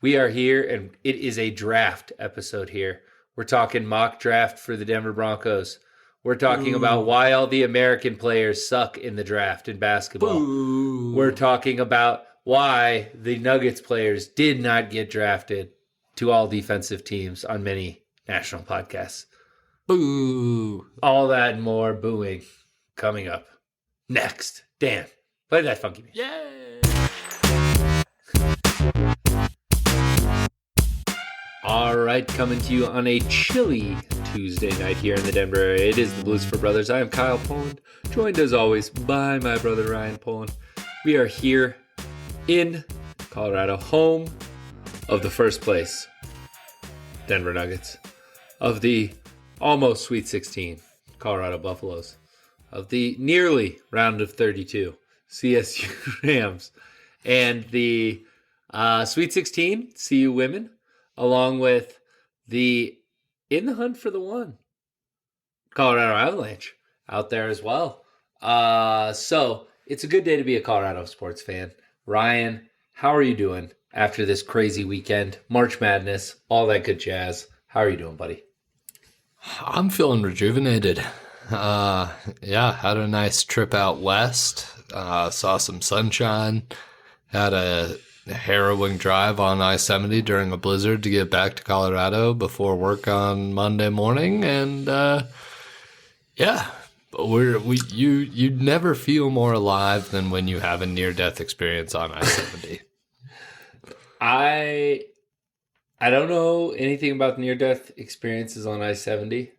We are here, and it is a draft episode here. We're talking mock draft for the Denver Broncos. We're talking about why all the American players suck in the draft in basketball. We're talking about why the Nuggets players did not get drafted to all defensive teams on many national podcasts. Boo. All that and more booing coming up next. Dan, play that funky music. Yay! All right, coming to you on a chilly Tuesday night here in the Denver area. It is the Blues for Brothers. I am Kyle Poland, joined as always by my brother Ryan Poland. We are here in Colorado, home of the first place Denver Nuggets, of the almost Sweet 16 Colorado Buffaloes, of the nearly round of 32 CSU Rams, and the Sweet 16 CU Women, along with the in the hunt for the one Colorado Avalanche out there as well. So it's a good day to be a Colorado sports fan. Ryan, how are you doing after this crazy weekend? March Madness, all that good jazz. How are you doing, buddy? I'm feeling rejuvenated. Had a nice trip out west. Saw some sunshine. Had a harrowing drive on I-70 during a blizzard to get back to Colorado before work on Monday morning, and you never feel more alive than when you have a near-death experience on I-70. I don't know anything about near-death experiences on I-70,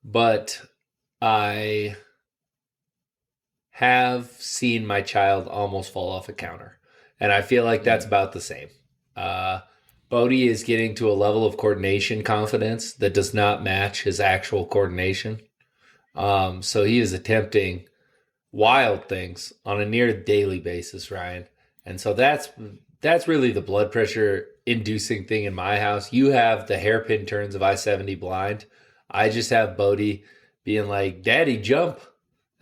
but I have seen my child almost fall off a counter. And I feel like that's about the same. Bodie is getting to a level of coordination confidence that does not match his actual coordination. So he is attempting wild things on a near daily basis, Ryan. And so that's really the blood pressure inducing thing in my house. You have the hairpin turns of I-70 blind. I just have Bodie being like, "Daddy, jump."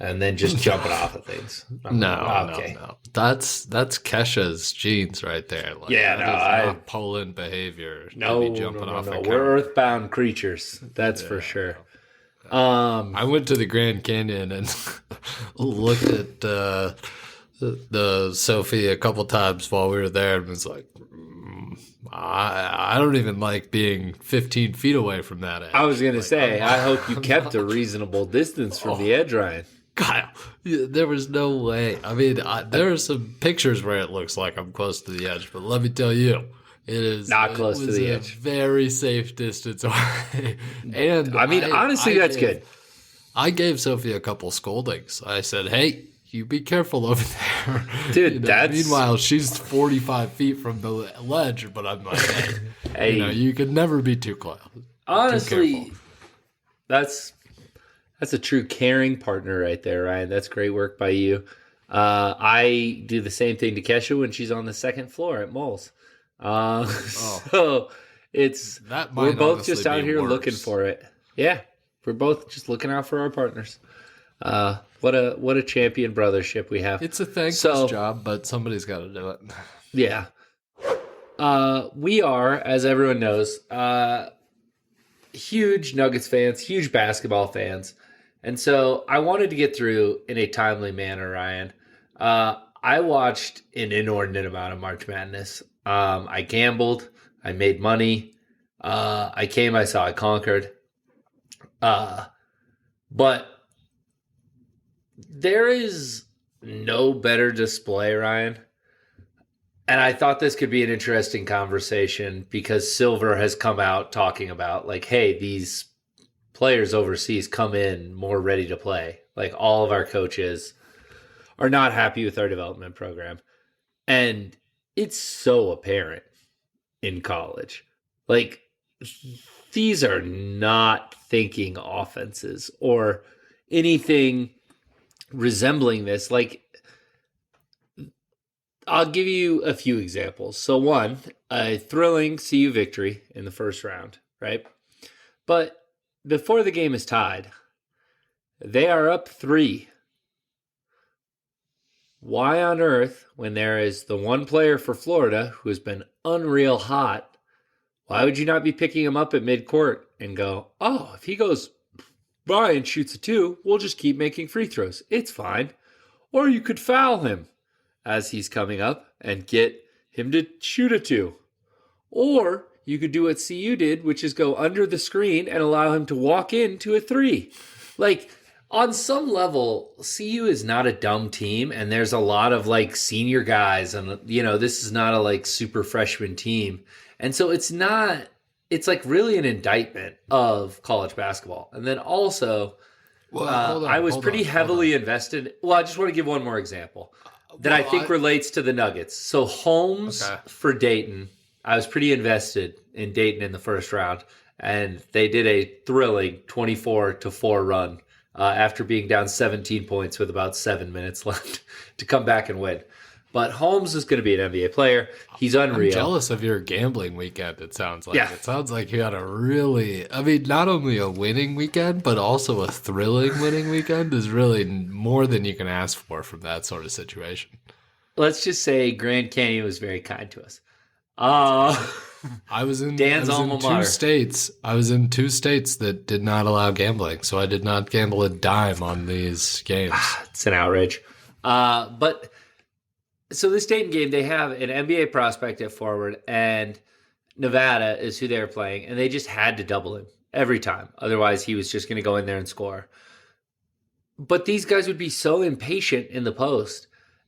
And then just jumping off of things. No. That's Kesha's genes right there. Like, not Poland behavior. No. We're earthbound creatures. That's for sure. No. I went to the Grand Canyon and looked at the Sophie a couple times while we were there, and was like, I don't even like being 15 feet away from that edge. I was going to say, I hope you kept a reasonable distance from the edge, Ryan. Kyle, there was no way. I mean, there are some pictures where it looks like I'm close to the edge, but let me tell you, it is not close to the edge. Very safe distance away. And I mean, honestly, that's good. I gave Sophie a couple scoldings. I said, "Hey, you be careful over there, dude." Meanwhile, she's 45 feet from the ledge, but I'm like, "Hey, you could never be too close." Honestly, that's a true caring partner right there, Ryan. That's great work by you. I do the same thing to Kesha when she's on the second floor at Moles. So we're both just out here looking for it. Yeah, we're both just looking out for our partners. What a champion brothership we have. It's a thankless job, but somebody's got to do it. Yeah. We are, as everyone knows, huge Nuggets fans, huge basketball fans. And so I wanted to get through in a timely manner, Ryan. I watched an inordinate amount of March Madness. I gambled. I made money. I came, I saw, I conquered. But there is no better display, Ryan. And I thought this could be an interesting conversation because Silver has come out talking about, like, hey, these players overseas come in more ready to play. Like, all of our coaches are not happy with our development program. And it's so apparent in college. Like, these are not thinking offenses or anything resembling this. Like, I'll give you a few examples. So one, a thrilling CU victory in the first round, right? But before the game is tied, they are up 3. Why on earth, when there is the one player for Florida who has been unreal hot, why would you not be picking him up at midcourt and go, oh, if he goes by and shoots a two, we'll just keep making free throws. It's fine. Or you could foul him as he's coming up and get him to shoot a two. Or you could do what CU did, which is go under the screen and allow him to walk into a three. Like, on some level, CU is not a dumb team, and there's a lot of like senior guys, and this is not a like super freshman team. And so it's like really an indictment of college basketball. And then also, I was pretty heavily invested. Well, I just want to give one more example that I think relates to the Nuggets. So Holmes for Dayton, I was pretty invested in Dayton in the first round, and they did a thrilling 24-4 run after being down 17 points with about 7 minutes left to come back and win. But Holmes is going to be an NBA player. He's unreal. I'm jealous of your gambling weekend, it sounds like. Yeah. It sounds like you had not only a winning weekend, but also a thrilling winning weekend is really more than you can ask for from that sort of situation. Let's just say Grand Canyon was very kind to us. I was in two states. I was in 2 states that did not allow gambling, so I did not gamble a dime on these games. It's an outrage. But so this Dayton game, they have an NBA prospect at forward, and Nevada is who they were playing, and they just had to double him every time. Otherwise, he was just going to go in there and score. But these guys would be so impatient in the post.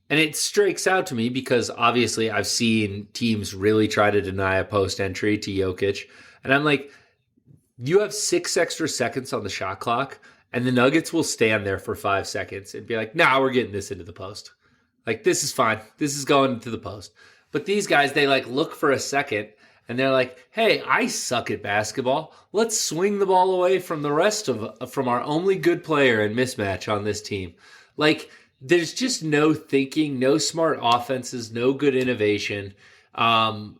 And it strikes out to me because obviously I've seen teams really try to deny a post entry to Jokic. And I'm like, you have 6 extra seconds on the shot clock, and the Nuggets will stand there for 5 seconds and be like, nah, we're getting this into the post. Like, this is fine. This is going to the post. But these guys, they like look for a second, and they're like, hey, I suck at basketball. Let's swing the ball away from from our only good player and mismatch on this team. Like, there's just no thinking, no smart offenses, no good innovation. I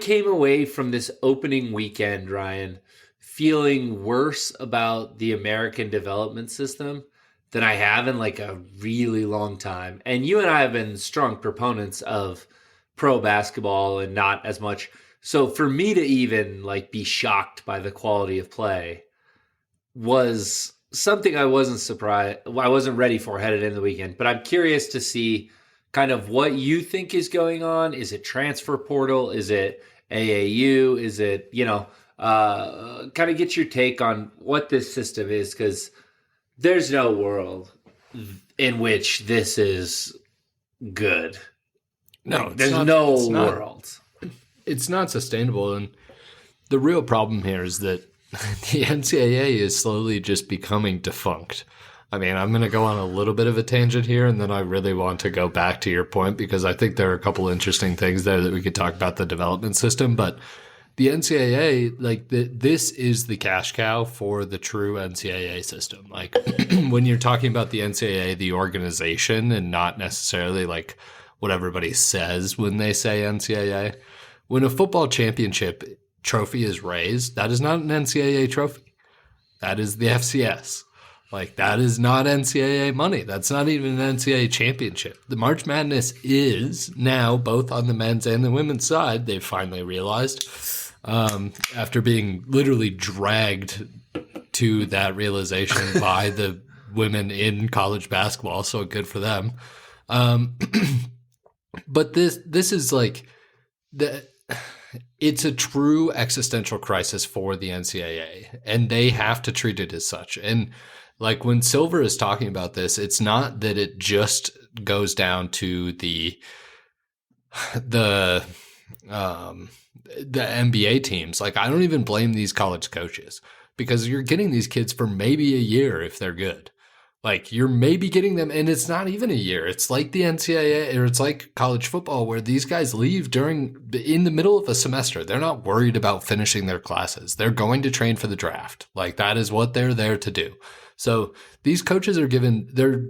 came away from this opening weekend, Ryan, feeling worse about the American development system than I have in like a really long time. And you and I have been strong proponents of pro basketball and not as much. So for me to even like be shocked by the quality of play was something I wasn't ready for headed into the weekend. But I'm curious to see kind of what you think is going on. Is it transfer portal? Is it AAU? Is it, kind of get your take on what this system is, because there's no world in which this is good. No, there's no world. It's not sustainable. And the real problem here is that the NCAA is slowly just becoming defunct. I mean, I'm going to go on a little bit of a tangent here, and then I really want to go back to your point because I think there are a couple interesting things there that we could talk about the development system. But the NCAA, this is the cash cow for the true NCAA system. Like, when you're talking about the NCAA, the organization, and not necessarily like what everybody says when they say NCAA, when a football championship trophy is raised, that is not an NCAA trophy. That is the FCS. Like, that is not NCAA money. That's not even an NCAA championship. The March Madness is now, both on the men's and the women's side, they've finally realized, after being literally dragged to that realization by the women in college basketball, so good for them. But this is like it's a true existential crisis for the NCAA, and they have to treat it as such. And like, when Silver is talking about this, it's not that it just goes down to the NBA teams. Like, I don't even blame these college coaches, because you're getting these kids for maybe a year if they're good. Like, you're maybe getting them, and it's not even a year. It's like the NCAA, or it's like college football, where these guys leave in the middle of a semester. They're not worried about finishing their classes. They're going to train for the draft. Like, that is what they're there to do. So these coaches are given their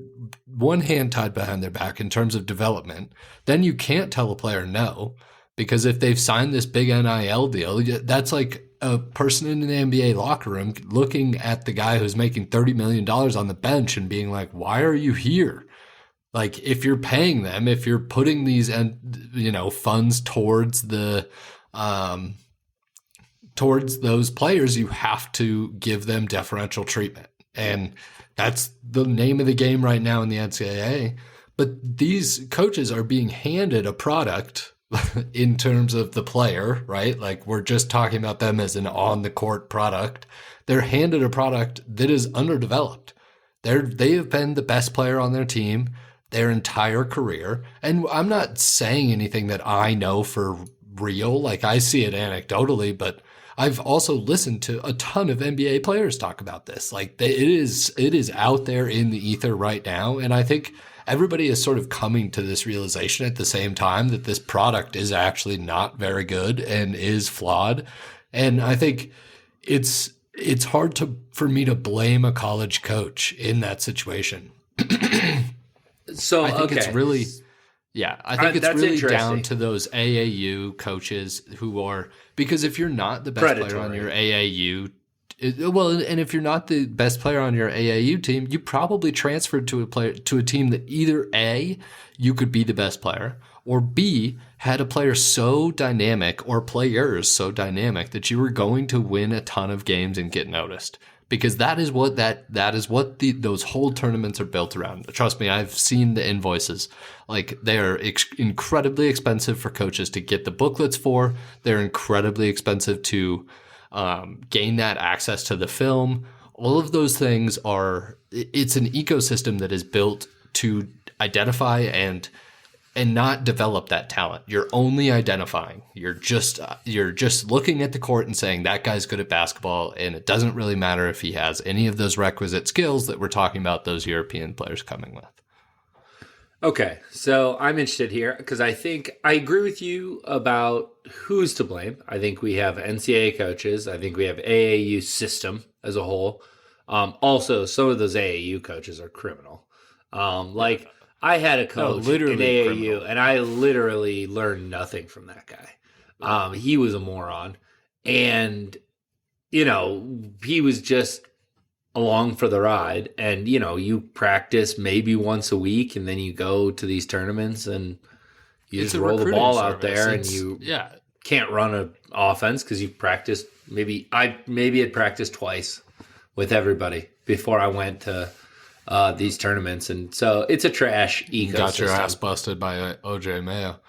one hand tied behind their back in terms of development. Then you can't tell a player no, because if they've signed this big NIL deal, that's like a person in an NBA locker room looking at the guy who's making $30 million on the bench and being like, why are you here? Like if you're paying them, if you're putting these funds towards those players, you have to give them deferential treatment. And that's the name of the game right now in the NCAA. But these coaches are being handed a product in terms of the player, right? Like we're just talking about them as an on the court product. They're handed a product that is underdeveloped. They have been the best player on their team their entire career. And I'm not saying anything that I know for real. Like I see it anecdotally, but I've also listened to a ton of NBA players talk about this. Like it is out there in the ether right now. And I think everybody is sort of coming to this realization at the same time that this product is actually not very good and is flawed. And I think it's hard for me to blame a college coach in that situation. So I think it's really, I think it's really down to those AAU coaches who are, because if you're not the best player on your AAU, and if you're not the best player on your AAU team, you probably transferred to a team that either A, you could be the best player, or B, had a player so dynamic or players so dynamic that you were going to win a ton of games and get noticed. Because that is what those whole tournaments are built around. Trust me, I've seen the invoices. Like they're incredibly expensive for coaches to get the booklets for. They're incredibly expensive to gain that access to the film. All of those things it's an ecosystem that is built to identify and not develop that talent. You're only identifying. You're just looking at the court and saying that guy's good at basketball, and it doesn't really matter if he has any of those requisite skills that we're talking about those European players coming with. Okay, so I'm interested here because I think I agree with you about who's to blame. I think we have NCAA coaches. I think we have AAU system as a whole. Also, some of those AAU coaches are criminal. I had a coach in AAU, criminal. And I literally learned nothing from that guy. He was a moron. And, he was just along for the ride. And, you practice maybe once a week, and then you go to these tournaments, and you just roll the ball out there, and you can't run an offense because you've practiced. Maybe had practiced twice with everybody before I went to these tournaments, and so it's a trash ecosystem. You got your ass busted by OJ Mayo.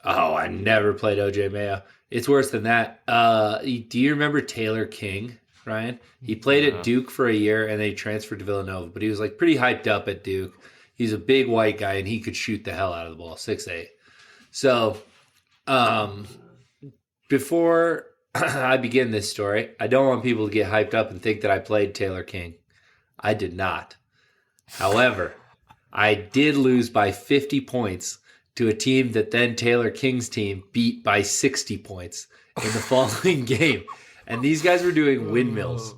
Oh, I never played OJ Mayo. It's worse than that. Do you remember Taylor King, Ryan? He played at Duke for a year, and then he transferred to Villanova, but he was like pretty hyped up at Duke. He's a big white guy, and he could shoot the hell out of the ball, 6'8". So before I begin this story, I don't want people to get hyped up and think that I played Taylor King. I did not. However, I did lose by 50 points to a team that then Taylor King's team beat by 60 points in the following game. And these guys were doing windmills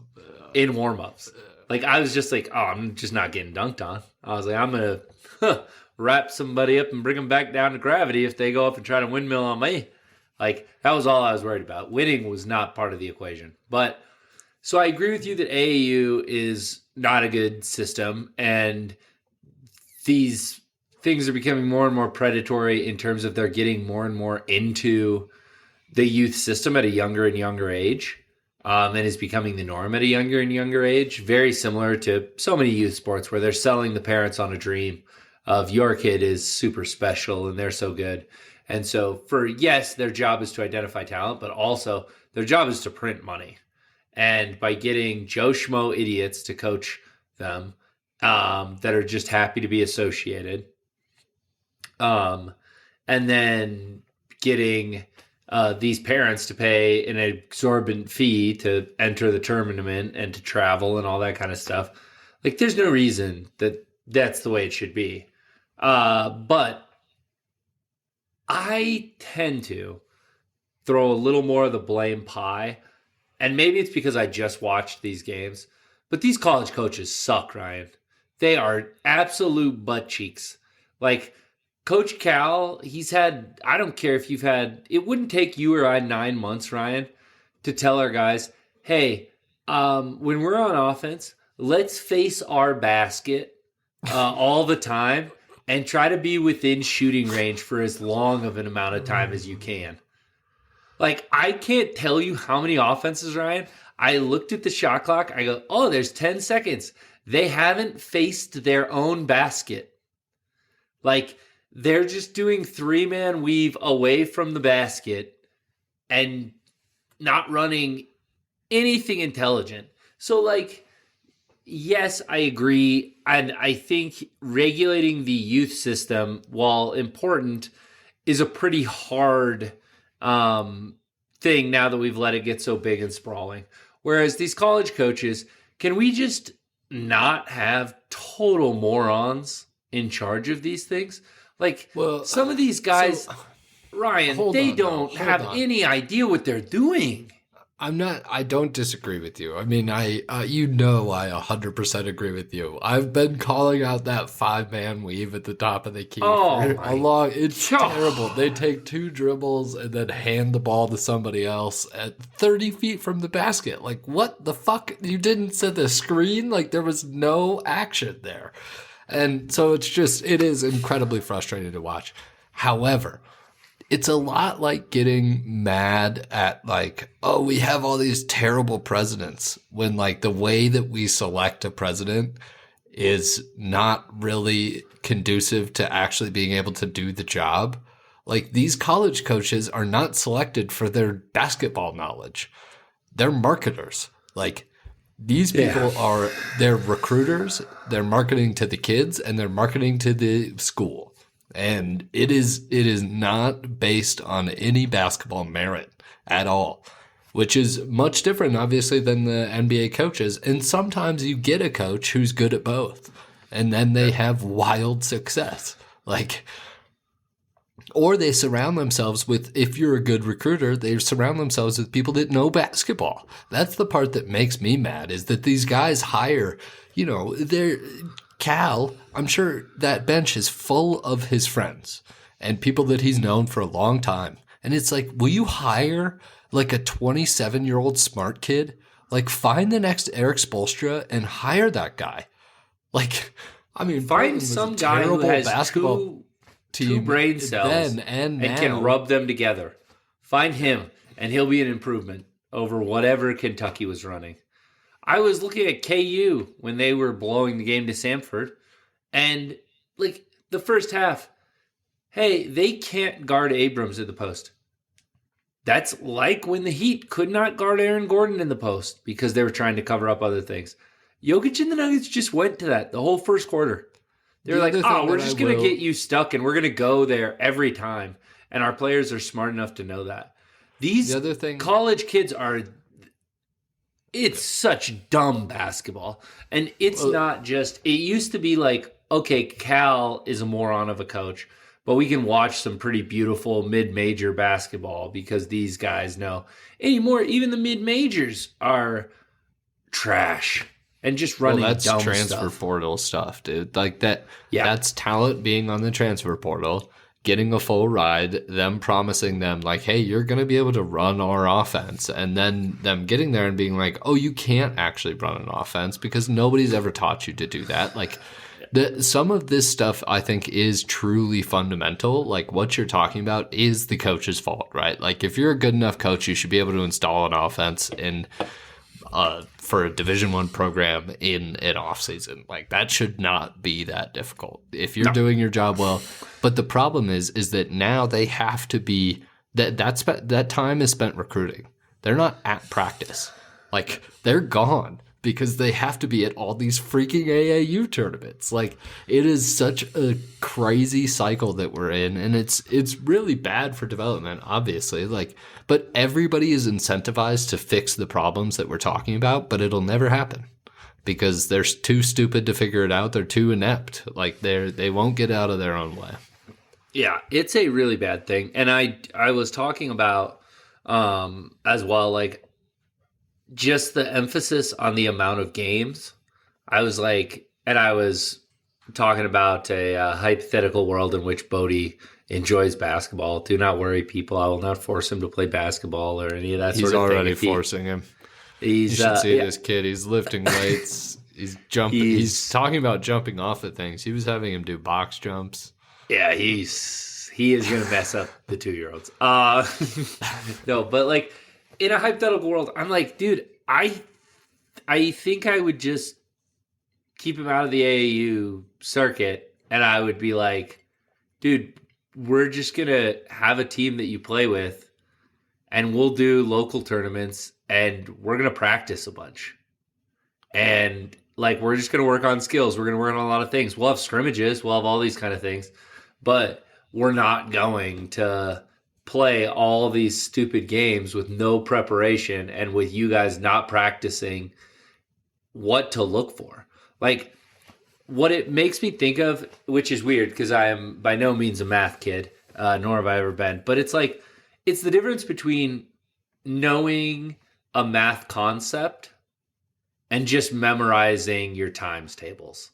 in warm-ups. Like, I was just like, I'm just not getting dunked on. I was like, I'm going to wrap somebody up and bring them back down to gravity if they go up and try to windmill on me. Like, that was all I was worried about. Winning was not part of the equation. But so I agree with you that AAU is not a good system, and these things are becoming more and more predatory in terms of they're getting more and more into the youth system at a younger and younger age, and is becoming the norm at a younger and younger age. Very similar to so many youth sports where they're selling the parents on a dream of your kid is super special and they're so good. And so their job is to identify talent, but also their job is to print money. And by getting Joe Schmo idiots to coach them that are just happy to be associated, and then getting these parents to pay an exorbitant fee to enter the tournament and to travel and all that kind of stuff, like there's no reason that that's the way it should be. But I tend to throw a little more of the blame pie. And maybe it's because I just watched these games, but these college coaches suck, Ryan. They are absolute butt cheeks. Like Coach Cal, I don't care if it wouldn't take you or I 9 months, Ryan, to tell our guys, hey, when we're on offense, let's face our basket all the time and try to be within shooting range for as long of an amount of time as you can. Like, I can't tell you how many offenses, Ryan. I looked at the shot clock. I go, oh, there's 10 seconds. They haven't faced their own basket. Like, they're just doing 3-man weave away from the basket and not running anything intelligent. So, like, yes, I agree. And I think regulating the youth system, while important, is a pretty hard thing now that we've let it get so big and sprawling. Whereas these college coaches, can we just not have total morons in charge of these things? Like, some of these guys, Ryan, they don't have any idea what they're doing. I don't disagree with you. I mean, I 100% agree with you. I've been calling out that 5-man weave at the top of the key for a long. It's terrible. They take 2 dribbles and then hand the ball to somebody else at 30 feet from the basket. Like, what the fuck? You didn't set the screen? Like, there was no action there. And so it is incredibly frustrating to watch. However, it's a lot like getting mad at, like, oh, we have all these terrible presidents, when, like, the way that we select a president is not really conducive to actually being able to do the job. Like, these college coaches are not selected for their basketball knowledge. They're marketers. Like, these people they're recruiters, they're marketing to the kids, and they're marketing to the school. And it is not based on any basketball merit at all, which is much different, obviously, than the NBA coaches. And sometimes you get a coach who's good at both, and then they have wild success. Like, or they surround themselves with, if you're a good recruiter, they surround themselves with people that know basketball. That's the part that makes me mad, is that these guys hire, Cal, I'm sure that bench is full of his friends and people that he's known for a long time. And it's like, will you hire like a 27-year-old smart kid? Like, find the next Eric Spoelstra and hire that guy. Like, I mean, find some guy who has two brain cells and can rub them together. Find him, and he'll be an improvement over whatever Kentucky was running. I was looking at KU when they were blowing the game to Samford, and, like, the first half, hey, they can't guard Abrams at the post. That's like when the Heat could not guard Aaron Gordon in the post because they were trying to cover up other things. Jokic and the Nuggets just went to that the whole first quarter. They were like, oh, we're just going to get you stuck, and we're going to go there every time. And our players are smart enough to know that. These college kids are... It's such dumb basketball. And it's not just... It used to be like, okay, Cal is a moron of a coach, but we can watch some pretty beautiful mid-major basketball because these guys know. Anymore, even the mid-majors are trash and just running dumb stuff. That's transfer portal stuff, dude. Like that. Yeah. That's talent being on the transfer portal, getting a full ride, them promising them like, hey, you're going to be able to run our offense. And then them getting there and being like, oh, you can't actually run an offense because nobody's ever taught you to do that. Like, some of this stuff I think is truly fundamental. Like, what you're talking about is the coach's fault, right? Like, if you're a good enough coach, you should be able to install an offense for a Division I program in an off season. Like, that should not be that difficult if you're doing your job well. But the problem is that now they have to be that time is spent recruiting. They're not at practice. Like, they're gone because they have to be at all these freaking AAU tournaments. Like, it is such a crazy cycle that we're in, and it's really bad for development, obviously. Like, but everybody is incentivized to fix the problems that we're talking about, but it'll never happen because they're too stupid to figure it out. They're too inept. Like, they won't get out of their own way. Yeah, it's a really bad thing. And I was talking about as well, like, just the emphasis on the amount of games. I was talking about a hypothetical world in which Bodie enjoys basketball. Do not worry, people. I will not force him to play basketball or any of that sort of thing. He's already forcing him. You should see this kid. He's lifting weights. He's talking about jumping off of things. He was having him do box jumps. Yeah, he is going to mess up the 2-year-olds. No, but like in a hypothetical world, I'm like, dude, I think I would just keep him out of the AAU circuit, and I would be like, dude, we're just going to have a team that you play with, and we'll do local tournaments, and we're going to practice a bunch. And like, we're just going to work on skills. We're going to work on a lot of things. We'll have scrimmages. We'll have all these kind of things. But we're not going to play all these stupid games with no preparation and with you guys not practicing what to look for. Like, what it makes me think of, which is weird because I am by no means a math kid, nor have I ever been, but it's like, it's the difference between knowing a math concept and just memorizing your times tables.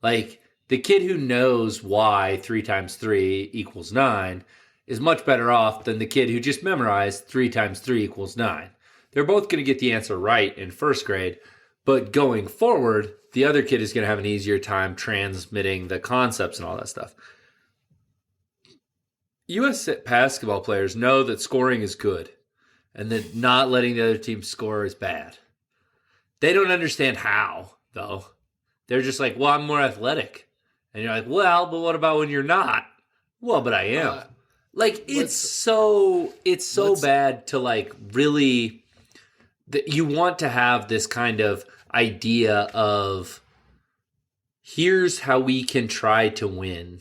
Like, the kid who knows why 3 times 3 equals 9 is much better off than the kid who just memorized 3 times 3 equals 9. They're both going to get the answer right in first grade, but going forward, the other kid is going to have an easier time transmitting the concepts and all that stuff. U.S. basketball players know that scoring is good and that not letting the other team score is bad. They don't understand how, though. They're just like, well, I'm more athletic. And you're like, well, but what about when you're not? Well, but I am. Like, it's so bad to, like, really... You want to have this kind of idea of, here's how we can try to win.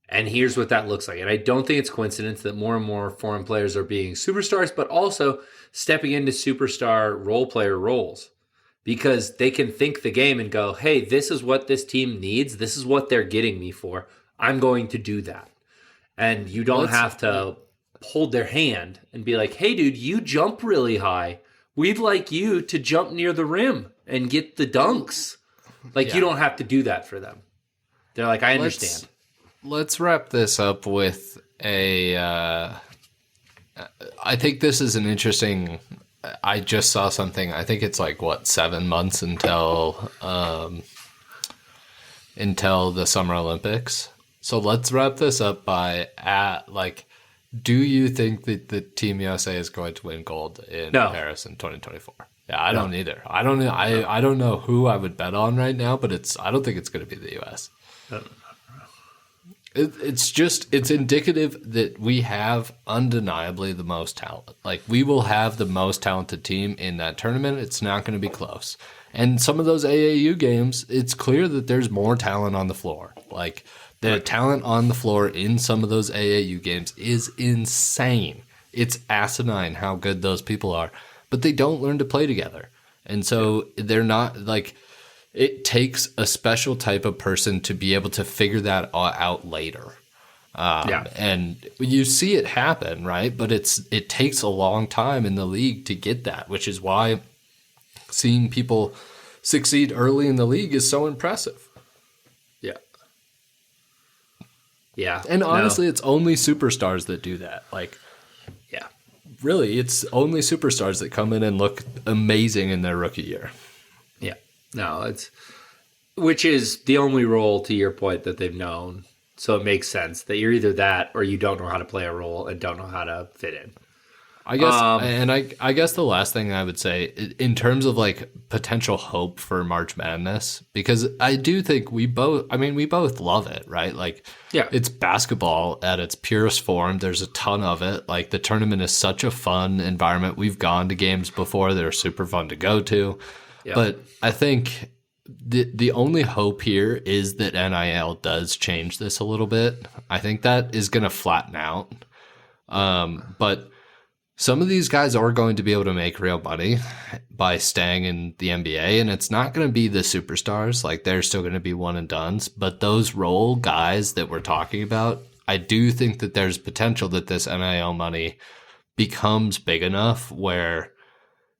And here's what that looks like. And I don't think it's coincidence that more and more foreign players are being superstars, but also stepping into superstar role player roles because they can think the game and go, hey, this is what this team needs. This is what they're getting me for. I'm going to do that. And you don't have to hold their hand and be like, hey, dude, you jump really high. We'd like you to jump near the rim and get the dunks. Like, you don't have to do that for them. They're like, I understand. Let's wrap this up with I think this is an interesting... I just saw something. I think it's like, 7 months until the Summer Olympics. So let's wrap this up by do you think that the Team USA is going to win gold in Paris in 2024? Yeah, I don't either. I don't know who I would bet on right now, but I don't think it's going to be the U.S. It's indicative that we have undeniably the most talent. Like, we will have the most talented team in that tournament. It's not going to be close. And some of those AAU games, it's clear that there's more talent on the floor. Like, the talent on the floor in some of those AAU games is insane. It's asinine how good those people are, but they don't learn to play together. And so they're not like, it takes a special type of person to be able to figure that out later. And you see it happen, right? But it takes a long time in the league to get that, which is why seeing people succeed early in the league is so impressive. Yeah. And honestly, it's only superstars that do that. Like, really, it's only superstars that come in and look amazing in their rookie year. Yeah. No, which is the only role, to your point, that they've known. So it makes sense that you're either that or you don't know how to play a role and don't know how to fit in. I guess, I guess the last thing I would say in terms of like potential hope for March Madness, because I do think we both love it, right? Like, it's basketball at its purest form. There's a ton of it. Like, the tournament is such a fun environment. We've gone to games before that are super fun to go to, but I think the only hope here is that NIL does change this a little bit. I think that is going to flatten out. But some of these guys are going to be able to make real money by staying in the NBA, and it's not going to be the superstars. Like, they're still going to be one and dones, but those role guys that we're talking about, I do think that there's potential that this NIL money becomes big enough where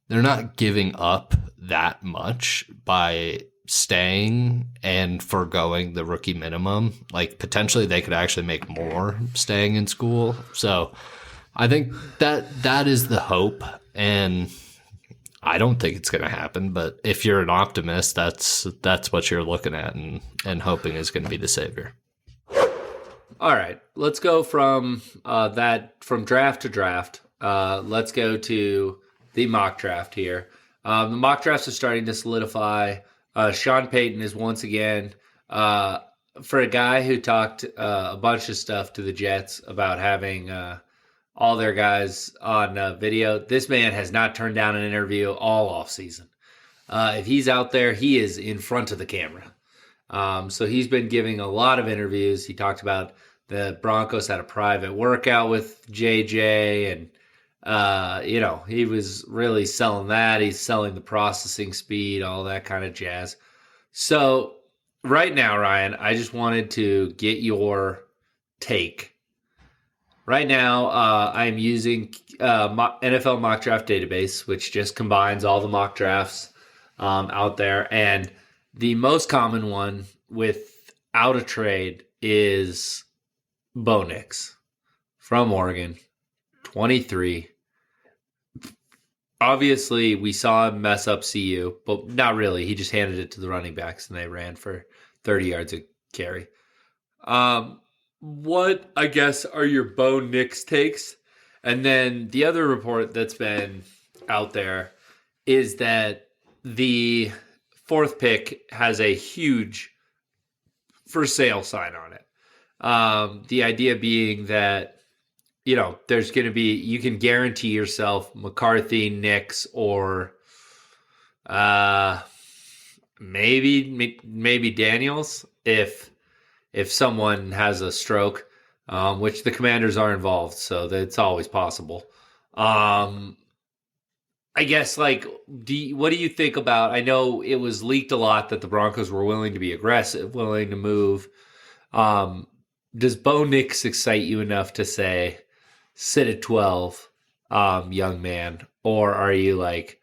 they're not giving up that much by staying and foregoing the rookie minimum. Like, potentially they could actually make more staying in school. So I think that is the hope, and I don't think it's going to happen, but if you're an optimist, that's what you're looking at and hoping is going to be the savior. All right, let's go from from draft to draft. Let's go to the mock draft here. The mock drafts are starting to solidify. Sean Payton is once again, for a guy who talked a bunch of stuff to the Jets about having all their guys on video. This man has not turned down an interview all offseason. If he's out there, he is in front of the camera. So he's been giving a lot of interviews. He talked about the Broncos had a private workout with JJ, and he was really selling that. He's selling the processing speed, all that kind of jazz. So right now, Ryan, I just wanted to get your take. Right now, I'm using NFL Mock Draft Database, which just combines all the mock drafts out there. And the most common one without a trade is Bo Nix from Oregon, 23. Obviously, we saw him mess up CU, but not really. He just handed it to the running backs, and they ran for 30 yards a carry. What, I guess, are your Bo Nix takes? And then the other report that's been out there is that the fourth pick has a huge for sale sign on it. The idea being that, there's going to be, you can guarantee yourself McCarthy, Nix, or maybe Daniels if someone has a stroke, which the Commanders are involved, so that's always possible. I guess, what do you think about, I know it was leaked a lot that the Broncos were willing to be aggressive, willing to move. Does Bo Nix excite you enough to say, sit at 12, young man? Or are you like,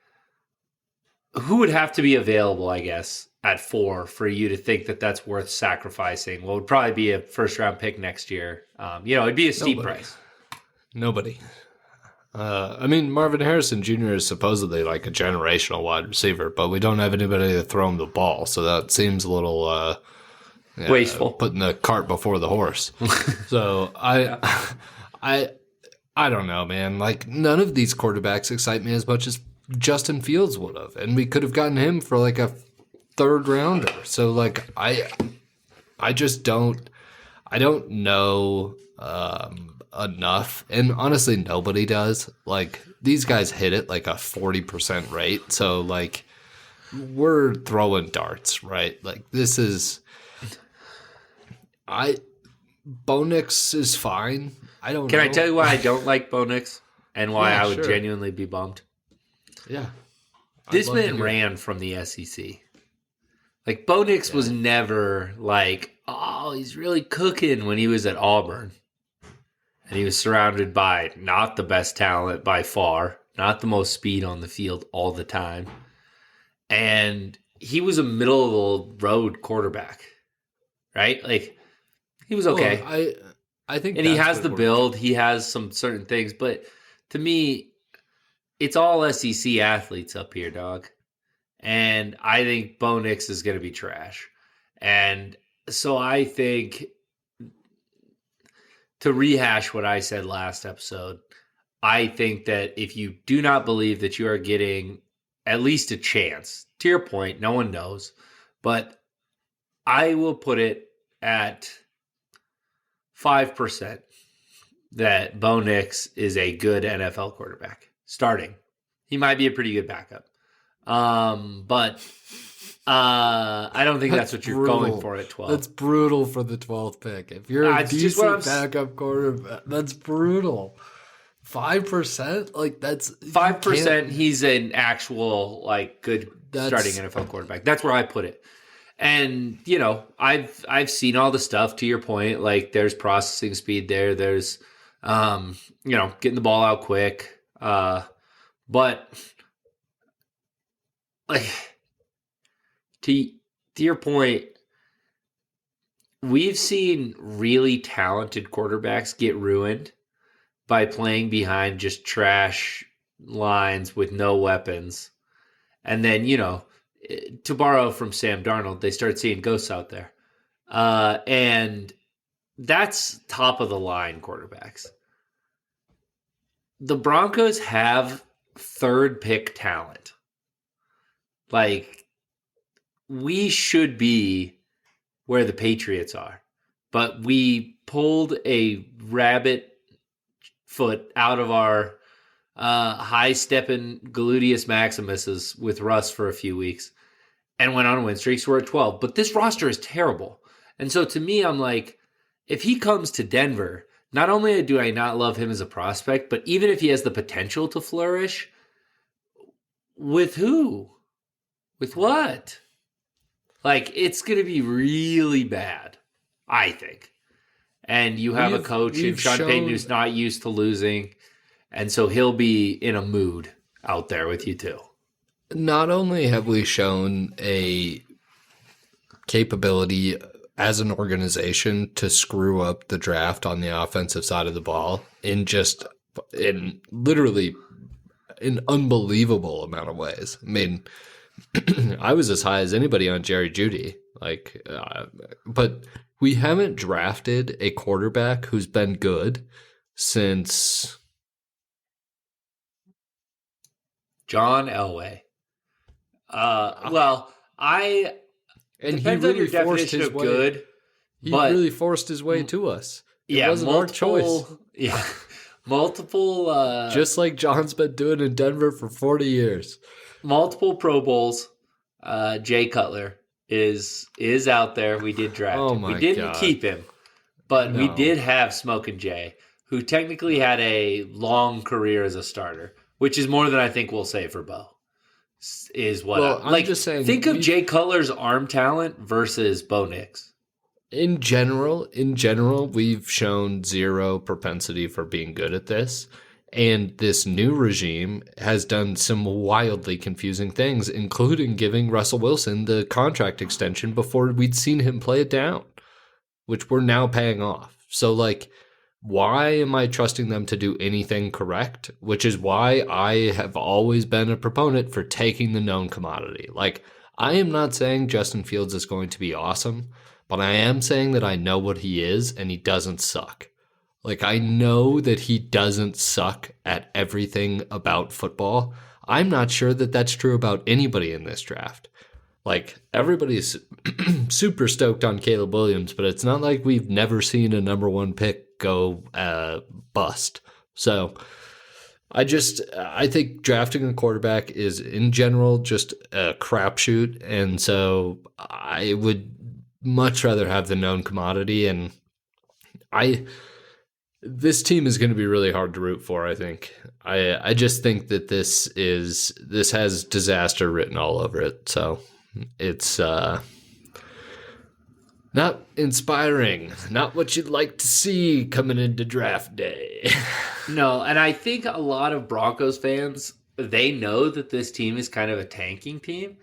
who would have to be available, I guess, at 4 for you to think that that's worth sacrificing? Well, it would probably be a first-round pick next year. It'd be a steep price. Nobody. Marvin Harrison Jr. is supposedly like a generational wide receiver, but we don't have anybody to throw him the ball, so that seems a little wasteful. Putting the cart before the horse. So I don't know, man. Like, none of these quarterbacks excite me as much as Justin Fields would have, and we could have gotten him for like a third rounder. So like I just don't know enough, and honestly nobody does. Like, these guys hit it like a 40% rate, so like we're throwing darts, right? Like, this is Bo Nix is fine. Can I tell you why I don't like Bo Nix and why I would sure. genuinely be bummed? Yeah. This man ran from the SEC. Like, Bo Nix was never like, oh, he's really cooking when he was at Auburn. And he was surrounded by not the best talent by far, not the most speed on the field all the time. And he was a middle-of-the-road quarterback, right? Like, he was okay. Well, I think, and he has the build. He has some certain things. But to me, it's all SEC athletes up here, dog. And I think Bo Nix is going to be trash. And so I think, to rehash what I said last episode, I think that if you do not believe that you are getting at least a chance, to your point, no one knows, but I will put it at 5% that Bo Nix is a good NFL quarterback starting. He might be a pretty good backup. But I don't think that's what you're going for at 12. That's brutal for the 12th pick. If you're a decent backup quarterback, that's brutal. 5%? Like, that's 5%. He's an actual, like, good starting NFL quarterback. That's where I put it. And, I've seen all the stuff, to your point. Like, there's processing speed there. There's, getting the ball out quick. But, like, to your point, we've seen really talented quarterbacks get ruined by playing behind just trash lines with no weapons. And then, to borrow from Sam Darnold, they start seeing ghosts out there. And that's top of the line quarterbacks. The Broncos have third pick talent. Like, we should be where the Patriots are, but we pulled a rabbit foot out of our high-stepping gluteus maximuses with Russ for a few weeks and went on a win streak. So we're at 12. But this roster is terrible. And so to me, I'm like, if he comes to Denver, not only do I not love him as a prospect, but even if he has the potential to flourish, with who? With what? Like, it's going to be really bad, I think. And you have a coach in Sean Payton who's not used to losing, and so he'll be in a mood out there with you too. Not only have we shown a capability as an organization to screw up the draft on the offensive side of the ball in literally an unbelievable amount of ways. I mean, I was as high as anybody on Jerry Jeudy, but we haven't drafted a quarterback who's been good since John Elway. And depends he on your really forced definition his of way. good. He really forced his way to us. It wasn't our choice. Yeah, multiple. Just like John's been doing in Denver for 40 years. Multiple Pro Bowls. Jay Cutler is out there. We did draft him. We didn't keep him, but we did have Smokin' Jay, who technically had a long career as a starter, which is more than I think we'll say for Bo. I'm just saying. Think of Jay Cutler's arm talent versus Bo Nix. In general, we've shown zero propensity for being good at this. And this new regime has done some wildly confusing things, including giving Russell Wilson the contract extension before we'd seen him play it down, which we're now paying off. So, why am I trusting them to do anything correct? Which is why I have always been a proponent for taking the known commodity. I am not saying Justin Fields is going to be awesome, but I am saying that I know what he is and he doesn't suck. I know that he doesn't suck at everything about football. I'm not sure that that's true about anybody in this draft. Everybody's super stoked on Caleb Williams, but it's not like we've never seen a number one pick go bust. So I think drafting a quarterback is in general just a crapshoot. And so I would much rather have the known commodity. And this team is going to be really hard to root for, I think. I just think that this has disaster written all over it. So it's not inspiring, not what you'd like to see coming into draft day. No, and I think a lot of Broncos fans, they know that this team is kind of a tanking team.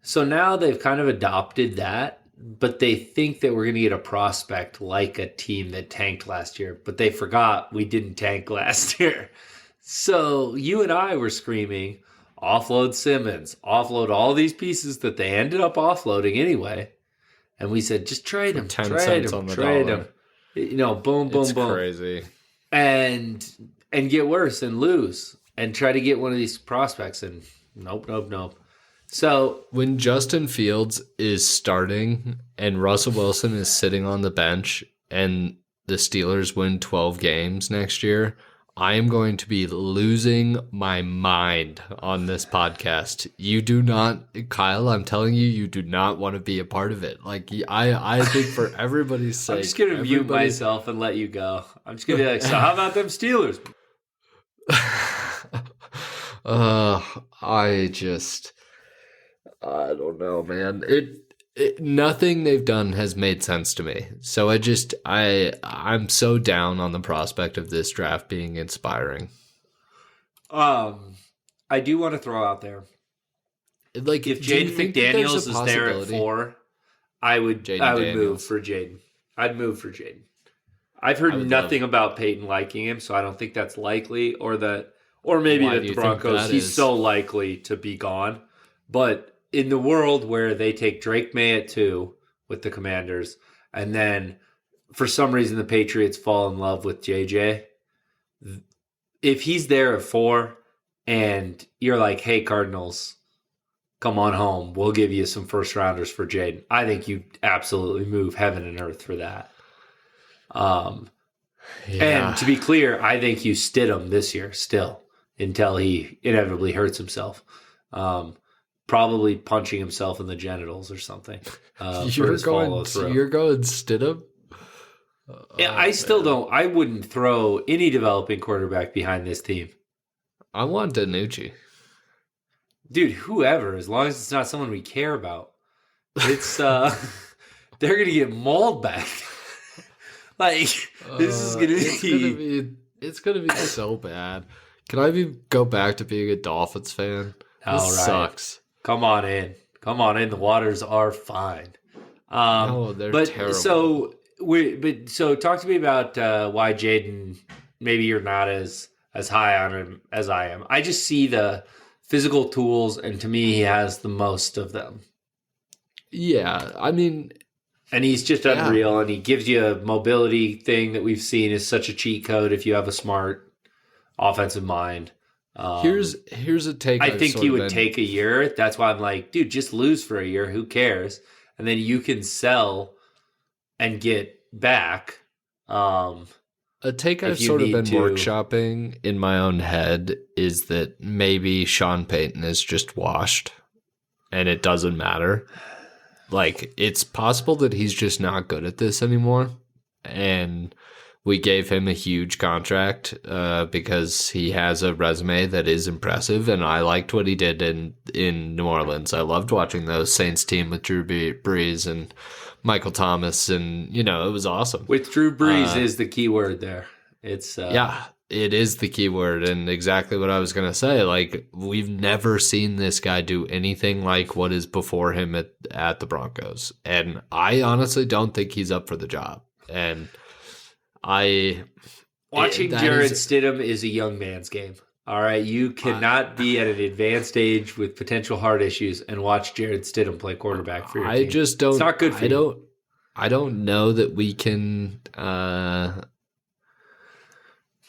So now they've kind of adopted that, but they think that we're going to get a prospect like a team that tanked last year, but they forgot we didn't tank last year. So you and I were screaming, offload Simmons, offload all these pieces that they ended up offloading anyway. And we said, just trade him, trade him. Boom, boom, it's boom. Crazy. And get worse and lose and try to get one of these prospects. And nope. So when Justin Fields is starting and Russell Wilson is sitting on the bench and the Steelers win 12 games next year, I am going to be losing my mind on this podcast. You do not, Kyle, I'm telling you, you do not want to be a part of it. I think for everybody's sake. I'm just going to mute myself and let you go. I'm just going to be like, so how about them Steelers? I don't know, man. Nothing they've done has made sense to me. So I'm so down on the prospect of this draft being inspiring. I do want to throw out there, if Jaden McDaniels is there at 4, I would move for Jaden. I'd move for Jaden. I've heard nothing about Peyton liking him, so I don't think that's likely, or maybe that the Broncos, he's so likely to be gone. But in the world where they take Drake May at 2 with the Commanders, and then for some reason the Patriots fall in love with JJ, if he's there at 4 and you're like, hey, Cardinals, come on home, we'll give you some first rounders for Jaden, I think you absolutely move heaven and earth for that. And to be clear, I think you Stidham this year still until he inevitably hurts himself. Probably punching himself in the genitals or something. You're going Stidham? Yeah, I still don't. I wouldn't throw any developing quarterback behind this team. I want DiNucci. Dude, whoever, as long as it's not someone we care about. It's they're gonna get mauled back. This is gonna be it's gonna be so bad. Can I go back to being a Dolphins fan? This sucks. Come on in. The waters are fine. No, they're terrible. So talk to me about why Jaden, maybe you're not as high on him as I am. I just see the physical tools, and to me, he has the most of them. Yeah, I mean... And he's just unreal, and he gives you a mobility thing that we've seen is such a cheat code if you have a smart offensive mind. Here's a take. I think he would take a year. That's why I'm like, dude, just lose for a year. Who cares? And then you can sell and get back. A take I've sort of been workshopping in my own head is that maybe Sean Payton is just washed and it doesn't matter. Like, it's possible that he's just not good at this anymore. And we gave him a huge contract because he has a resume that is impressive. And I liked what he did in New Orleans. I loved watching those Saints team with Drew Brees and Michael Thomas. And, it was awesome. With Drew Brees is the key word there. It's it is the key word, and exactly what I was going to say. Like, we've never seen this guy do anything like what is before him at the Broncos. And I honestly don't think he's up for the job. And watching Jarrett Stidham is a young man's game. All right, you cannot be at an advanced age with potential heart issues and watch Jarrett Stidham play quarterback for your team. I just don't. It's not good for you. I don't know that we can.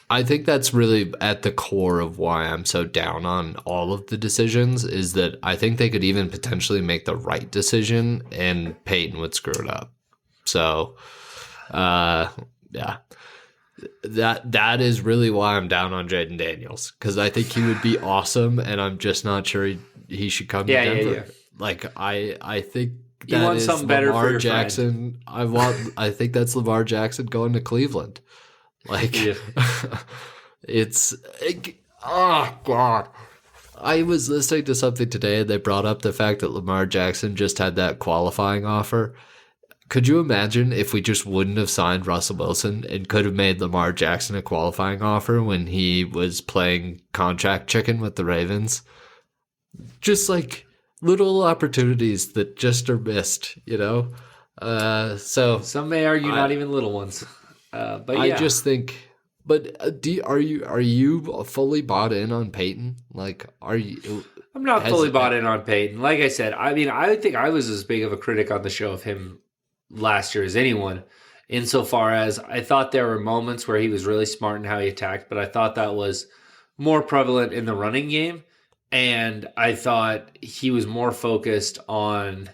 I think that's really at the core of why I'm so down on all of the decisions, is that I think they could even potentially make the right decision and Peyton would screw it up. So, yeah, that is really why I'm down on Jaden Daniels, because I think he would be awesome, and I'm just not sure he should come to Denver. Yeah. Like, I think that you want is something better Lamar for your Jackson. Friend. I think that's Lamar Jackson going to Cleveland. Like, oh God. I was listening to something today and they brought up the fact that Lamar Jackson just had that qualifying offer. Could you imagine if we just wouldn't have signed Russell Wilson and could have made Lamar Jackson a qualifying offer when he was playing contract chicken with the Ravens? Just like little opportunities that just are missed, So some may argue not even little ones. But yeah. I just think. But are you fully bought in on Peyton? Like, are you? I'm not fully bought in on Peyton. Like I said, I mean, I think I was as big of a critic on the show of him last year as anyone, insofar as I thought there were moments where he was really smart in how he attacked, but I thought that was more prevalent in the running game, and I thought he was more focused on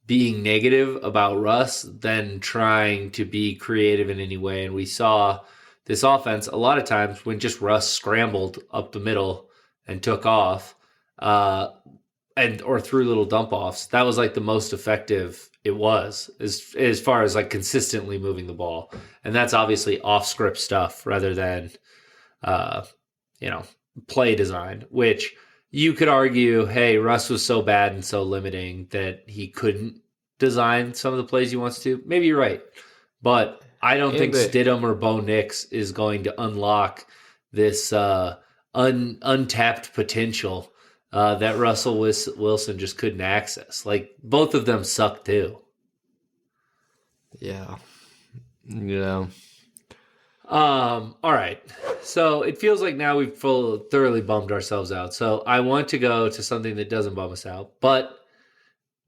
being negative about Russ than trying to be creative in any way. And we saw this offense a lot of times when just Russ scrambled up the middle and took off or threw little dump offs. That was like the most effective it was as far as like consistently moving the ball. And that's obviously off script stuff rather than, play design, which you could argue, hey, Russ was so bad and so limiting that he couldn't design some of the plays he wants to. Maybe you're right. But I don't think Stidham or Bo Nix is going to unlock this untapped potential that Russell Wilson just couldn't access. Like, both of them suck too. Yeah. All right. So it feels like now we've thoroughly bummed ourselves out. So I want to go to something that doesn't bum us out, but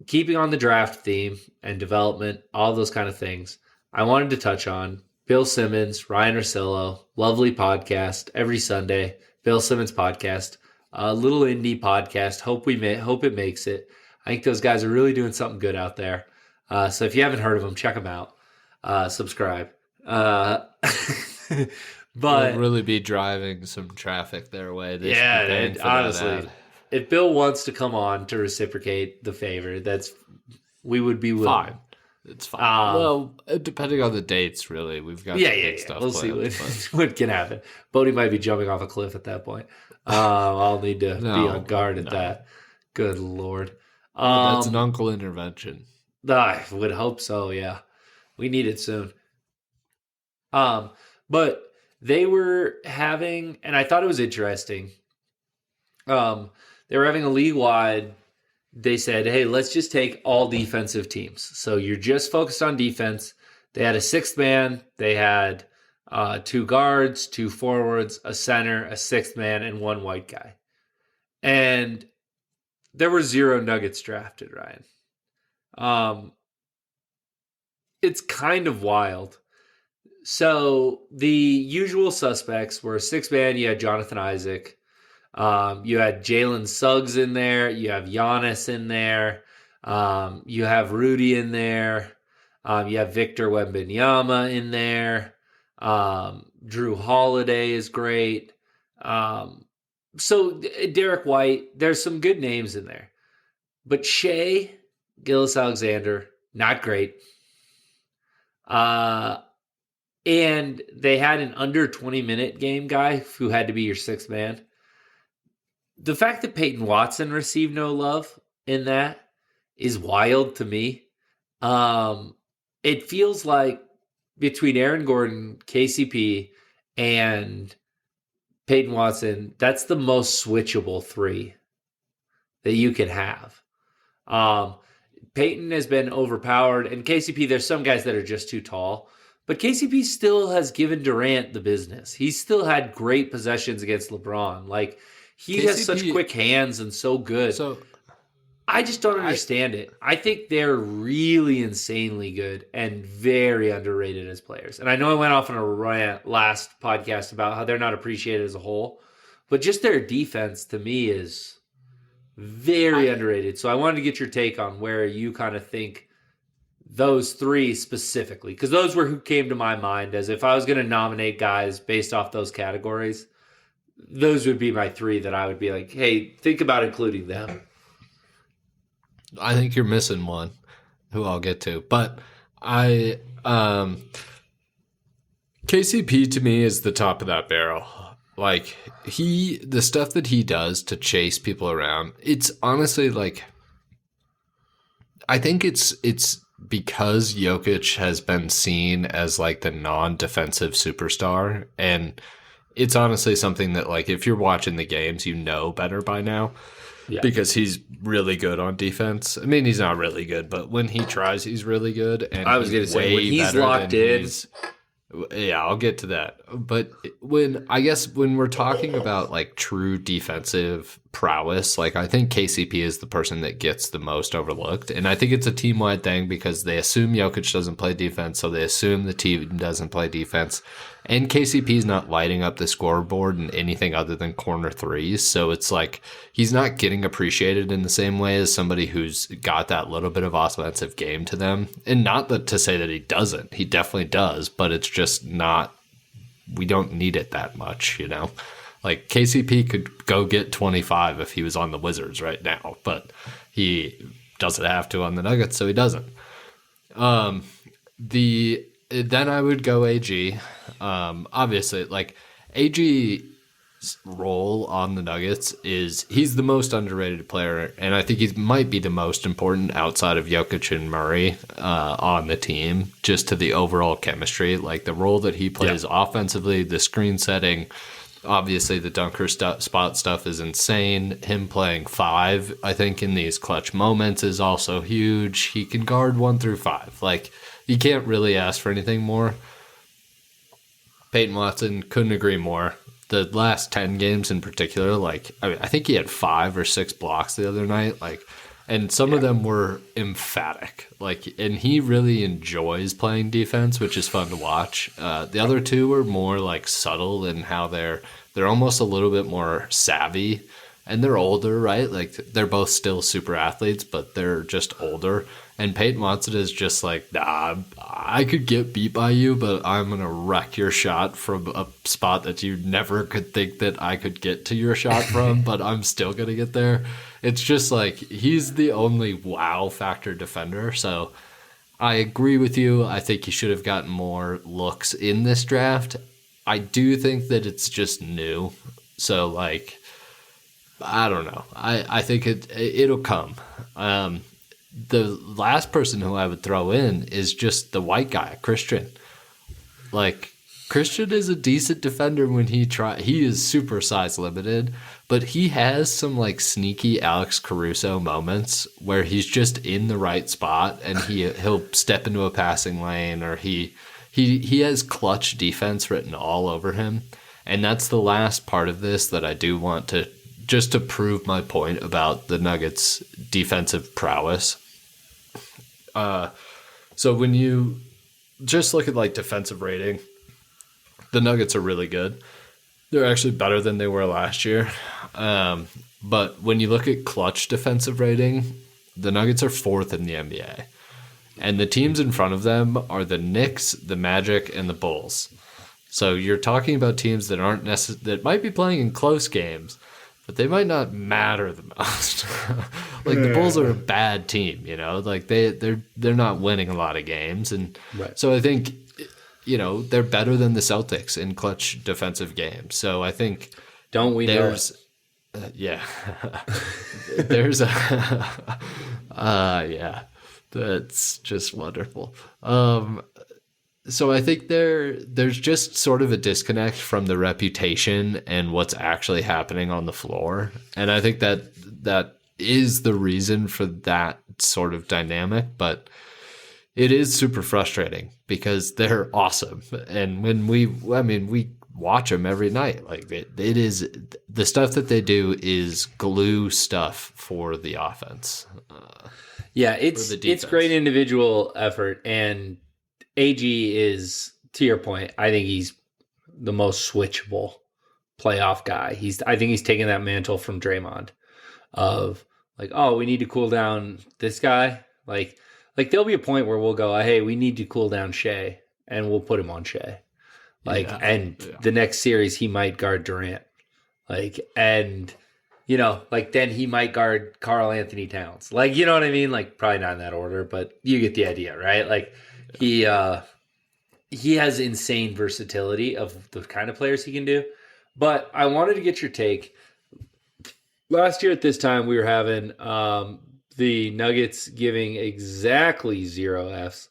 keeping on the draft theme and development, all those kind of things, I wanted to touch on Bill Simmons, Ryan Russillo, lovely podcast every Sunday. Bill Simmons podcast, a little indie podcast. Hope it makes it. I think those guys are really doing something good out there. So if you haven't heard of them, check them out. Subscribe. But We'll really be driving some traffic their way. They yeah, should be paying and for that honestly, ad. if Bill wants to come on to reciprocate the favor, we would be willing. Fine. It's fine. Well, depending on the dates, really. We've got some big stuff We'll planned, see what can happen. Bodie might be jumping off a cliff at that point. I'll need to be on guard at that. Good Lord. That's an uncle intervention. I would hope so, yeah. We need it soon. But they were having, and I thought it was interesting. They were having a league-wide. They said, hey, let's just take all defensive teams. So you're just focused on defense. They had a sixth man. They had 2 guards, 2 forwards, a center, a sixth man, and 1 white guy. And there were 0 Nuggets drafted, Ryan. It's kind of wild. So the usual suspects were 6-man. You had Jonathan Isaac. You had Jalen Suggs in there. You have Giannis in there. You have Rudy in there. You have Victor Wembanyama in there. Drew Holiday is great. So Derek White, there's some good names in there. But Shea Gilgeous-Alexander, not great. And they had an under 20-minute game guy who had to be your 6th man. The fact that Peyton Watson received no love in that is wild to me. It feels like between Aaron Gordon, KCP, and Peyton Watson, that's the most switchable 3 that you can have. Peyton has been overpowered, and KCP, there's some guys that are just too tall. But KCP still has given Durant the business. He's still had great possessions against LeBron. Like, he has such quick hands and so good. So I just don't understand it. I think they're really insanely good and very underrated as players. And I know I went off on a rant last podcast about how they're not appreciated as a whole, but just their defense to me is very underrated. So I wanted to get your take on where you kind of think those 3 specifically, because those were who came to my mind as if I was going to nominate guys based off those categories. Those would be my 3 that I would be like, hey, think about including them. I think you're missing one who I'll get to. But KCP to me is the top of that barrel. Like, the stuff that he does to chase people around, it's honestly like, I think it's because Jokic has been seen as like the non-defensive superstar, and it's honestly something that, like, if you're watching the games, you know better by now. Yeah. Because he's really good on defense. I mean, he's not really good, but when he tries, he's really good. And I was going to say, when he's locked in. Yeah, I'll get to that. But when we're talking about like true defensive prowess, like, I think KCP is the person that gets the most overlooked. And I think it's a team-wide thing because they assume Jokic doesn't play defense, so they assume the team doesn't play defense. And KCP is not lighting up the scoreboard in anything other than corner threes. So it's like he's not getting appreciated in the same way as somebody who's got that little bit of offensive game to them. And not that to say that he doesn't. He definitely does, but it's just not, we don't need it that much, you know? Like, KCP could go get 25 if he was on the Wizards right now, but he doesn't have to on the Nuggets, so he doesn't. Then I would go AG. Obviously, like, AG's role on the Nuggets is he's the most underrated player, and I think he might be the most important outside of Jokic and Murray on the team, just to the overall chemistry. Like, the role that he plays offensively, the screen setting, obviously the dunker spot stuff is insane. Him playing 5, I think, in these clutch moments is also huge. He can guard 1 through 5. Like, you can't really ask for anything more. Peyton Watson, couldn't agree more. The last 10 games in particular, I think he had 5 or 6 blocks the other night, and some of them were emphatic. And he really enjoys playing defense, which is fun to watch. The other two were more subtle in how they're almost a little bit more savvy, and they're older, right? They're both still super athletes, but they're just older. And Peyton Watson is just nah, I could get beat by you, but I'm going to wreck your shot from a spot that you never could think that I could get to your shot from, but I'm still going to get there. It's just he's the only wow factor defender. So I agree with you. I think he should have gotten more looks in this draft. I do think that it's just new. So I don't know. I think it'll come. The last person who I would throw in is just the white guy, Christian. Christian is a decent defender when he is super size limited, but he has some sneaky Alex Caruso moments where he's just in the right spot and he'll step into a passing lane, or he has clutch defense written all over him. And that's the last part of this that I do want to just to prove my point about the Nuggets' defensive prowess. So when you just look at defensive rating, the Nuggets are really good. They're actually better than they were last year. But when you look at clutch defensive rating, the Nuggets are 4th in the NBA. And the teams in front of them are the Knicks, the Magic, and the Bulls. So you're talking about teams that aren't that might be playing in close games, but they might not matter the most. The Bulls are a bad team, they're not winning a lot of games, and right. So I think they're better than the Celtics in clutch defensive games. So I think there's there's a yeah, that's just wonderful. So I think there's just sort of a disconnect from the reputation and what's actually happening on the floor. And I think that is the reason for that sort of dynamic, but it is super frustrating because they're awesome. And when we watch them every night. It is the stuff that they do is glue stuff for the offense. It's great individual effort, and AG is, to your point, I think he's the most switchable playoff guy. I think he's taking that mantle from Draymond of we need to cool down this guy. There'll be a point where we'll go, hey, we need to cool down Shea, and we'll put him on Shea. The next series he might guard Durant. Then he might guard Karl Anthony Towns. You know what I mean? Probably not in that order, but you get the idea, right? He has insane versatility of the kind of players he can do. But I wanted to get your take. Last year at this time, we were having the Nuggets giving exactly 0 Fs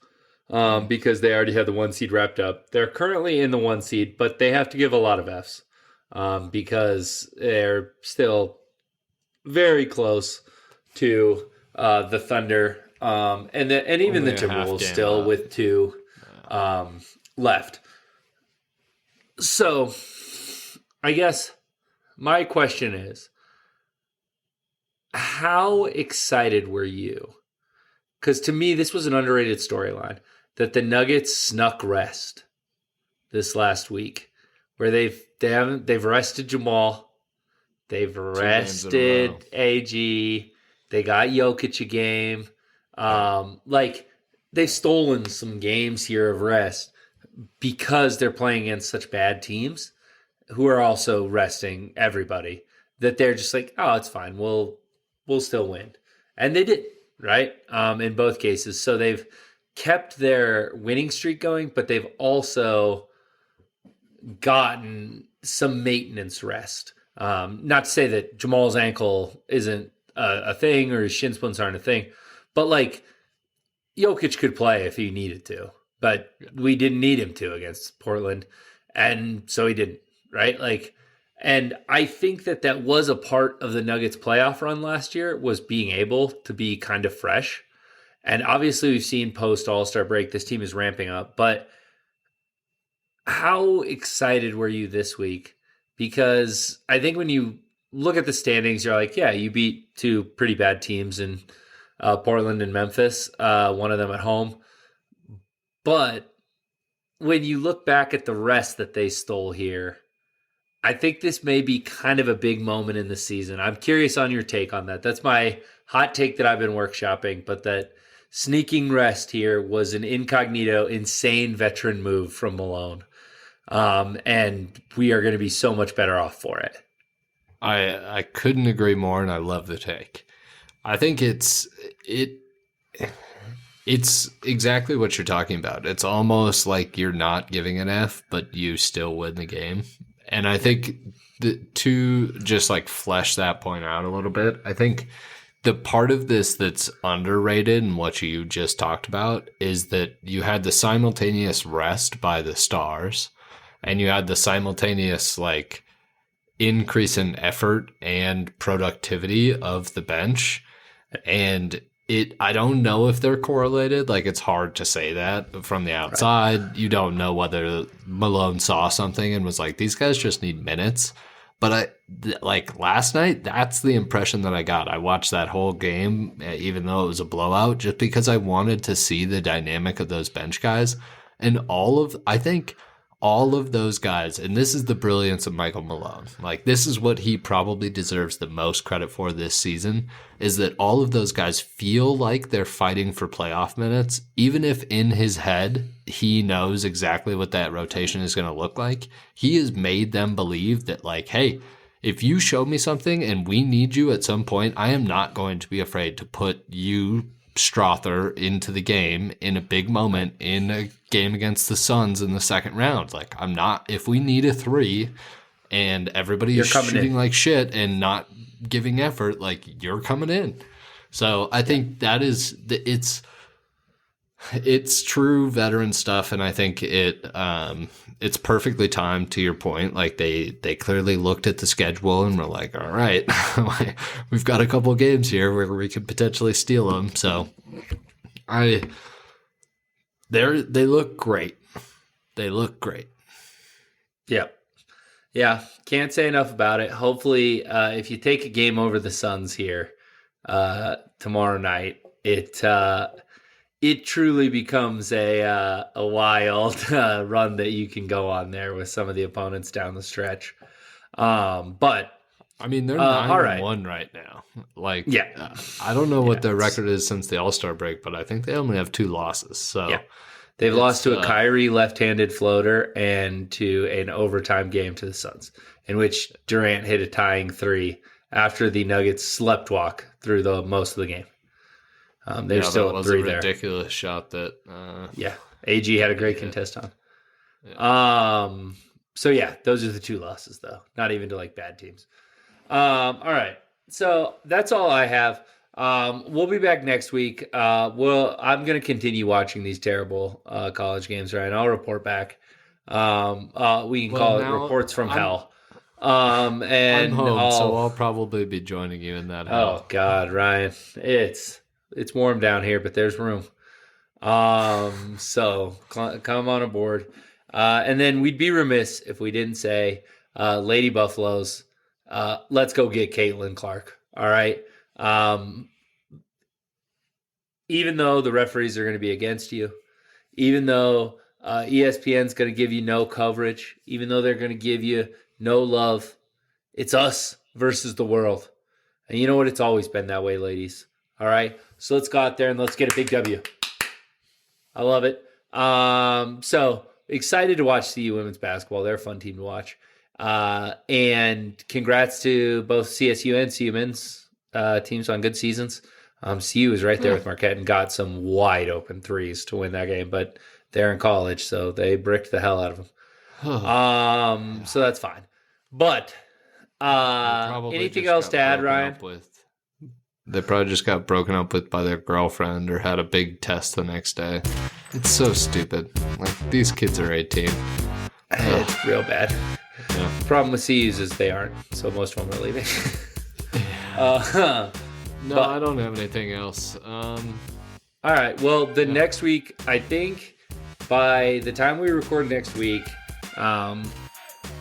because they already had the 1 seed wrapped up. They're currently in the 1 seed, but they have to give a lot of Fs because they're still very close to the Thunder and even the Timberwolves still with 2 left. So I guess my question is, how excited were you? Because to me, this was an underrated storyline that the Nuggets snuck rest this last week, where they've rested Jamal, they've rested AG, they got Jokic a game. They've stolen some games here of rest because they're playing against such bad teams who are also resting everybody, that they're just oh, it's fine, we'll still win. And they did, right? In both cases. So they've kept their winning streak going, but they've also gotten some maintenance rest. Not to say that Jamal's ankle isn't a thing or his shin splints aren't a thing, but Jokic could play if he needed to, but we didn't need him to against Portland. And so he didn't, right? And I think that was a part of the Nuggets playoff run last year, was being able to be kind of fresh. And obviously we've seen post All-Star break, this team is ramping up, but How excited were you this week? Because I think when you look at the standings, you're like, yeah, you beat two pretty bad teams in Portland and Memphis, one of them at home. But when you look back at the rest that they stole here, I think this may be kind of a big moment in the season. I'm curious on your take on that. That's my hot take that I've been workshopping, but that sneaking rest here was an incognito, insane veteran move from Malone. And we are going to be so much better off for it. I couldn't agree more, and I love the take. I think it's exactly what you're talking about. It's almost like you're not giving an F, but you still win the game. And I think to just like flesh that point out a little bit, I think the part of this that's underrated and what you just talked about is that you had the simultaneous rest by the stars, and you had the simultaneous like increase in effort and productivity of the bench. And I don't know if they're correlated. Like, it's hard to say that from the outside. Right. You don't know whether Malone saw something and was like, these guys just need minutes. But like last night, that's the impression that I got. I watched that whole game, even though it was a blowout, just because I wanted to see the dynamic of those bench guys. And I think all of those guys, and this is the brilliance of Michael Malone, like this is what he probably deserves the most credit for this season, is that all of those guys feel like they're fighting for playoff minutes, even if in his head he knows exactly what that rotation is going to look like. He has made them believe that, like, hey, if you show me something and we need you at some point, I am not going to be afraid to put you, Strother, into the game in a big moment in a game against the Suns in the second round. Like, I'm not, if we need a three and everybody is shooting like shit and not giving effort, like, you're coming in. So I think that is it's true veteran stuff, and I think it's perfectly timed, to your point. Like, they clearly looked at the schedule and were like, all right, we've got a couple games here where we could potentially steal them. So they look great. They look great. Yeah, can't say enough about it. Hopefully, if you take a game over the Suns here tomorrow night, it truly becomes a wild run that you can go on there with some of the opponents down the stretch. But I mean, they're 9-1 right now. Like, yeah, I don't know what their record is since the All-Star break, but I think they only have 2 losses. So yeah. They've lost to a Kyrie left-handed floater and to an overtime game to the Suns, in which Durant hit a tying 3 after the Nuggets sleptwalk through most of the game. They're still at 3 there. Ridiculous shot that. AG had a great contest on. Yeah. So yeah, those are the 2 losses, though. Not even to like bad teams. All right, so that's all I have. We'll be back next week. I'm going to continue watching these terrible college games, Ryan. I'll report back. We can call it reports from hell. And I'm home, so I'll probably be joining you in that hell. Oh God, Ryan, it's warm down here, but there's room. So come on aboard. And then we'd be remiss if we didn't say, Lady Buffaloes, let's go get Caitlin Clark. All right. Even though the referees are going to be against you, even though ESPN's going to give you no coverage, even though they're going to give you no love, it's us versus the world. And you know what? It's always been that way, ladies. All right. So let's go out there and let's get a big W. I love it. So excited to watch CU women's basketball. They're a fun team to watch. And congrats to both CSU and CU men's teams on good seasons. CU was right there with Marquette and got some wide open threes to win that game, but they're in college, so they bricked the hell out of them. So that's fine. But anything else to add, Ryan? They probably just got broken up with by their girlfriend or had a big test the next day. It's so stupid. Like, these kids are 18. It's real bad. Yeah. The problem with CUs is they aren't, so most of them are leaving. No, I don't have anything else. All right. Well, next week, I think by the time we record next week,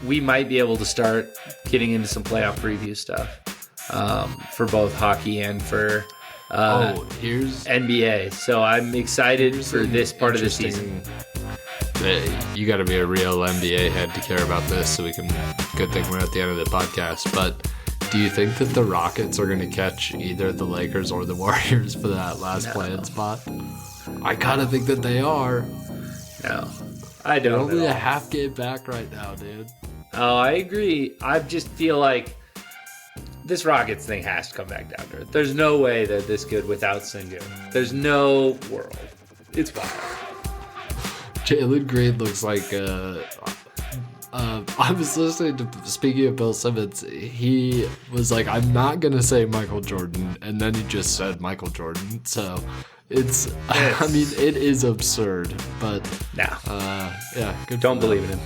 we might be able to start getting into some playoff preview stuff for both hockey and for here's NBA. So I'm excited for this part of the season. You got to be a real NBA head to care about this, so we can. Good thing we're at the end of the podcast. But do you think that the Rockets are going to catch either the Lakers or the Warriors for that last play-in spot? I kind of think that they are. No, I don't. They're only a half game back right now, dude. Oh, I agree. I just feel like this Rockets thing has to come back down to earth. There's no way they're this good without Sengun. There's no world. It's wild. Jalen Green looks like I was listening to, speaking of Bill Simmons, he was like, I'm not going to say Michael Jordan, and then he just said Michael Jordan, so it's I mean, it is absurd, but good. Don't believe in him.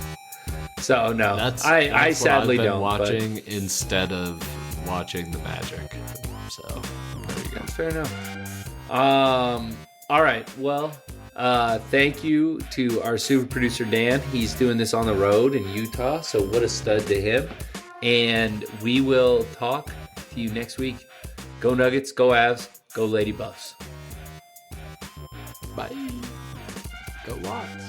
So, no, that's I sadly what I've been don't. watching instead of watching the Magic, so there you go. That's fair enough. All right, well, thank you to our super producer, Dan. He's doing this on the road in Utah, so what a stud to him. And we will talk to you next week. Go Nuggets, go Avs, go Lady Buffs. Bye. Go Watts.